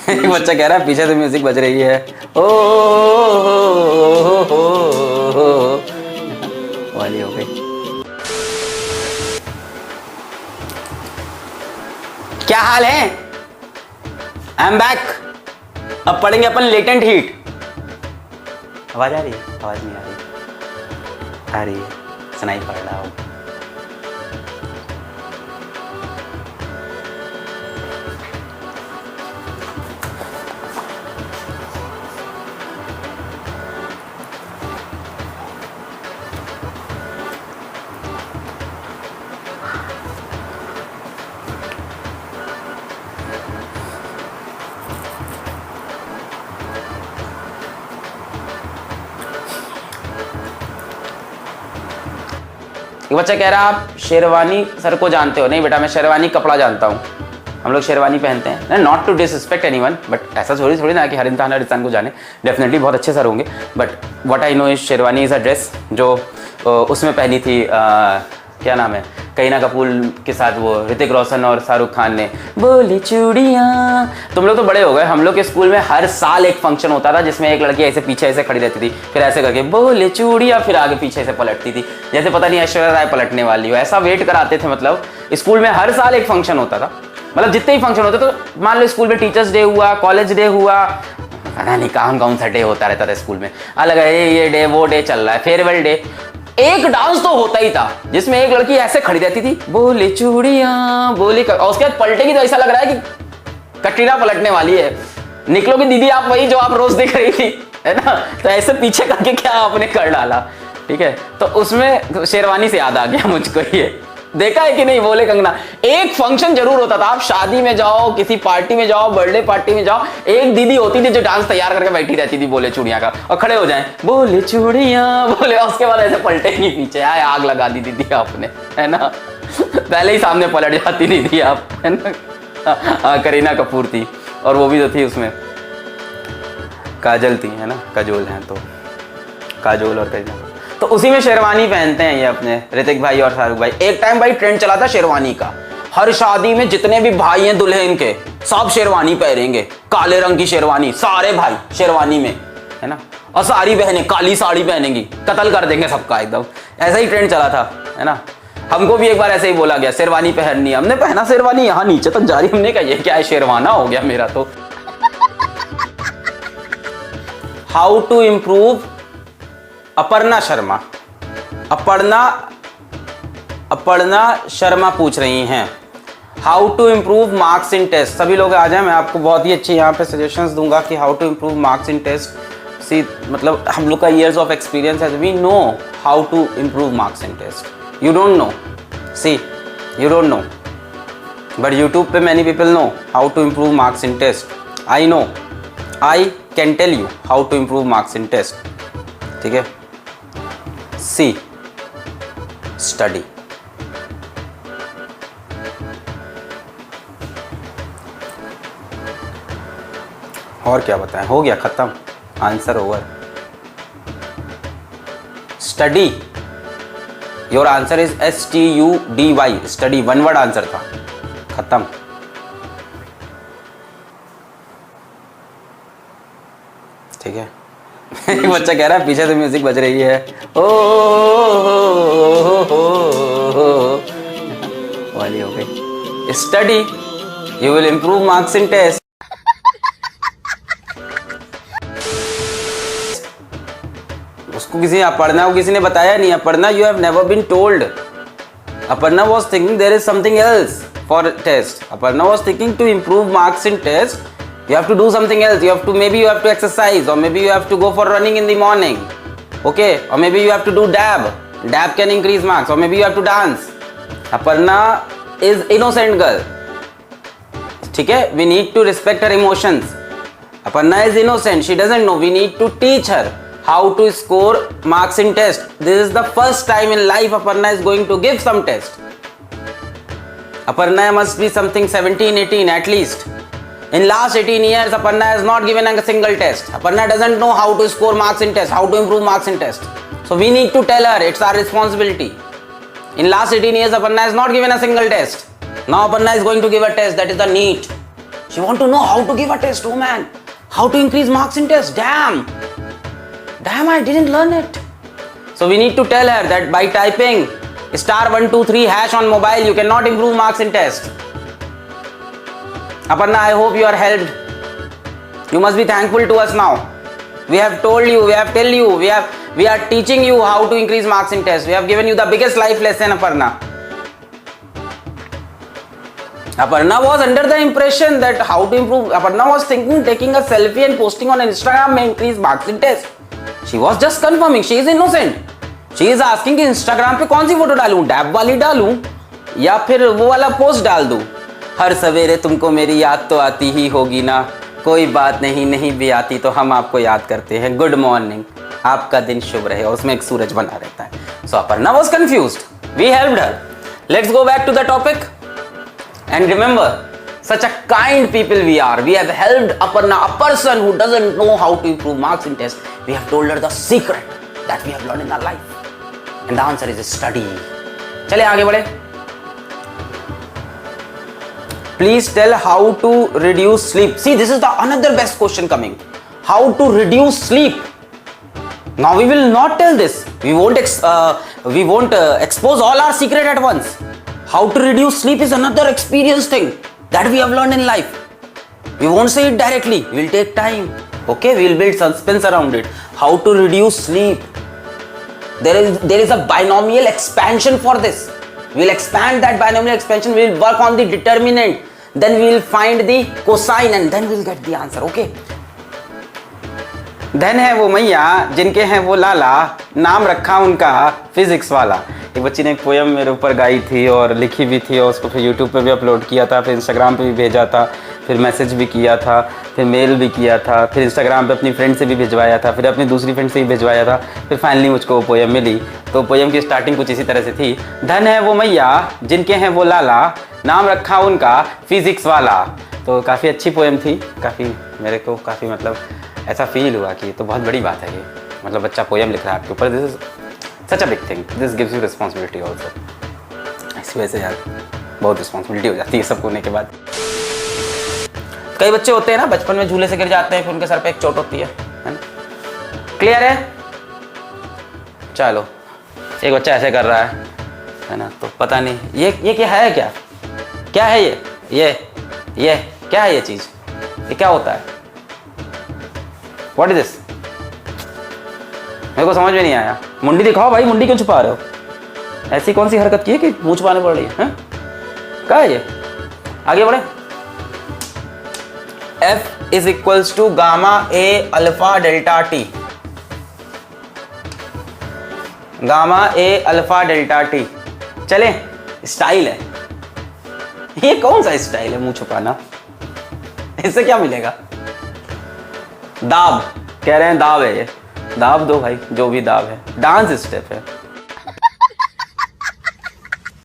बच्चा कह रहा है पीछे से म्यूजिक बज रही है। ओ वाली हो गई। क्या हाल है? I am back. अब पढ़ेंगे अपन लेटेंट हीट। आवाज आ रही है? आवाज नहीं आ रही? आ रही है, सुनाई पड़ रहा हो। एक बच्चा कह रहा है आप शेरवानी सर को जानते हो? नहीं बेटा, मैं शेरवानी कपड़ा जानता हूँ। हम लोग शेरवानी पहनते हैं, not to disrespect anyone, but ऐसा थोड़ी ना कि हर इंसान को जाने। डेफिनेटली बहुत अच्छे सर होंगे, but what I know is sherwani is a dress जो उसमें पहनी थी, क्या नाम है, करीना कपूर के साथ वो ऋतिक रोशन और शाहरुख खान ने, बोली चूड़ियाँ। तुम लोग तो बड़े हो गए, हम लोग के स्कूल में हर साल एक फंक्शन होता था जिसमें एक लड़की ऐसे पीछे ऐसे खड़ी रहती थी, फिर ऐसे करके बोले चूड़ियाँ, फिर आगे पीछे से पलटती थी, जैसे पता नहीं ऐश्वर्या राय पलटने वाली हो। ऐसा वेट कराते थे। मतलब स्कूल में हर साल एक फंक्शन होता था। मतलब जितने ही फंक्शन होते, तो मान लो स्कूल में टीचर्स डे हुआ, कॉलेज डे हुआ, पता नहीं कौन सा डे होता रहता था स्कूल में, अलग है, ये डे वो डे चल रहा है, फेयरवेल डे। एक डांस तो होता ही था जिसमें एक लड़की ऐसे खड़ी रहती थी, बोले चूड़ियां बोली, और उसके बाद पलटेगी तो ऐसा लग रहा है कि कटरीना पलटने वाली है। निकलोगी दीदी आप वही जो आप रोज देख रही थी, है ना? तो ऐसे पीछे करके क्या आपने कर डाला, ठीक है? तो उसमें शेरवानी से याद आ गया मुझको। ये देखा है कि नहीं? बोले कंगना, एक फंक्शन जरूर होता था। आप शादी में जाओ, किसी पार्टी में जाओ, बर्थडे पार्टी में जाओ, एक दीदी होती थी जो डांस तैयार करके बैठी रहती थी बोले चूड़ियां का, और खड़े हो जाएं बोले चूड़ियां बोले, उसके बाद ऐसे पलटेंगी पीछे। आए आग लगा दी दीदी आपने, है ना? पहले ही सामने पलट जाती दीदी आप, है ना? करीना कपूर थी, और वो भी तो थी उसमें काजल थी, है ना? काजोल है तो काजोल और करीना। तो उसी में शेरवानी पहनते हैं ये अपने ऋतिक भाई और शाहरुख भाई। एक टाइम भाई ट्रेंड चला था शेरवानी का। हर शादी में जितने भी भाई हैं दुल्हन के, सब शेरवानी पहनेंगे, काले रंग की शेरवानी, सारे भाई शेरवानी में, है ना? और सारी बहनें काली साड़ी पहनेंगी, कत्ल कर देंगे सबका एकदम। ऐसा ही ट्रेंड चला था, है ना? हमको भी एक बार ऐसे ही बोला गया शेरवानी पहननी है, हमने पहना शेरवानी, यहाँ नीचे तक जा रही, हमने कहा ये क्या है, शेरवाना हो गया मेरा तो। How to improve Aparna Sharma. Aparna Sharma पूछ रही हैं how to improve marks in test. सभी लोग आ जाएं, मैं आपको बहुत ही अच्छी यहाँ पे सजेशंस दूंगा कि how to improve marks in test. See मतलब हम लोग का ईयर्स ऑफ एक्सपीरियंस है, we know how to improve marks in test. You don't know, see you don't know, but YouTube पे many people know how to improve marks in test. I know, I can tell you how to improve marks in test, ठीक है? See study. और क्या बताएं, हो गया खत्म, answer over. Study, your answer is STUDY, study, one word answer था, खत्म। ठीक है? बच्चा कह रहा है पीछे से म्यूजिक बज रही है। ओ वाली हो गई। Study, you will improve marks in test. उसको किसी अपर्णा को किसी ने बताया नहीं। Aparna, you have never been told. Aparna was thinking there is something else for test. Aparna was thinking to improve marks in test. You have to do something else. Maybe you have to exercise, or maybe you have to go for running in the morning. Okay, or maybe you have to do dab. Dab can increase marks, or maybe you have to dance. Aparna is innocent girl. ठीक है, we need to respect her emotions. Aparna is innocent. She doesn't know. We need to teach her how to score marks in test. This is the first time in life Aparna is going to give some test. Aparna must be something 17, 18 at least. In last 18 years, Aparna has not given a single test. Aparna doesn't know how to score marks in test, how to improve marks in test. So we need to tell her, it's our responsibility. In last 18 years, Aparna has not given a single test. Now Aparna is going to give a test, that is the NEET. She want to know how to give a test. Oh man, how to increase marks in test. Damn, I didn't learn it. So we need to tell her that by typing *123# on mobile, you cannot improve marks in test. Aparna, I hope you are helped. You must be thankful to us now. We have told you, we have tell you, we are teaching you how to increase marks in test. We have given you the biggest life lesson, Aparna. Aparna was under the impression that how to improve. Aparna was thinking taking a selfie and posting on Instagram may increase marks in test. She was just confirming. She is innocent. She is asking कि Instagram पे कौन सी photo डालूं, dab वाली डालूं या फिर वो वाला पोस्ट डाल दूं. हर सवेरे तुमको मेरी याद तो आती ही होगी ना, कोई बात नहीं, नहीं भी आती तो हम आपको याद करते हैं. गुड मॉर्निंग, आपका दिन शुभ रहे. और उसमें एक सूरज बना रहता है. So Aparna was confused. We helped her. Let's go back to the topic. And remember, such a kind people we are. We have helped Aparna, a person who doesn't know how to improve marks in test. We have told her the secret that we have learned in our life. And the answer is study. चले आगे बढ़े. Please tell how to reduce sleep. See, this is the another best question coming. How to reduce sleep. Now we will not tell this. We won't expose all our secret at once. How to reduce sleep is another experience thing that we have learned in life. We won't say it directly. We will take time. Okay, we will build suspense around it. How to reduce sleep. There is a binomial expansion for this. We will expand that binomial expansion. We will work on the determinant. Then we will find the cosine and then we will get the answer. Okay. धन है वो मैया जिनके हैं वो लाला, नाम रखा उनका फिजिक्स वाला. एक बच्ची ने एक पोयम मेरे ऊपर गाई थी और लिखी भी थी और उसको फिर यूट्यूब पे भी अपलोड किया था, फिर इंस्टाग्राम पे भी भेजा था, फिर मैसेज भी किया था, फिर मेल भी किया था, फिर इंस्टाग्राम पे अपनी फ्रेंड से भी भिजवाया था, फिर अपनी दूसरी फ्रेंड से भी भिजवाया था, फिर फाइनली मुझको वो पोयम मिली. तो पोयम की स्टार्टिंग कुछ इसी तरह से थी. धन है वो मैया जिनके हैं वो लाला, नाम रखा उनका फिजिक्स वाला. तो काफ़ी अच्छी पोयम थी. काफ़ी मेरे को काफ़ी मतलब ऐसा फील हुआ कि तो बहुत बड़ी बात है ये. मतलब बच्चा पोयम लिख रहा है आपके ऊपर. This is such a big thing. This gives you responsibility also. इस वजह से यार बहुत रिस्पॉन्सिबिलिटी हो जाती है सब होने के बाद. कई बच्चे होते हैं ना बचपन में झूले से गिर जाते हैं, फिर उनके सर पे एक चोट होती है ना. क्लियर है? चलो, एक बच्चा ऐसे कर रहा है ना, तो पता नहीं ये क्या है. क्या है ये क्या है ये चीज़? ये क्या होता है? What is this? मेरे को समझ में नहीं आया. मुंडी दिखाओ भाई, मुंडी क्यों छुपा रहे हो? ऐसी कौन सी हरकत की है कि मुंह छुपाने पड़ रही है? क्या है ये? आगे बढ़े. F is equals to gamma A alpha delta T. Gamma A alpha delta T. चले, स्टाइल है. ये कौन सा स्टाइल है मुंह छुपाना? इससे क्या मिलेगा? दाब कह रहे हैं, दाब है ये. दाब दो भाई, जो भी दाब है. डांस स्टेप है.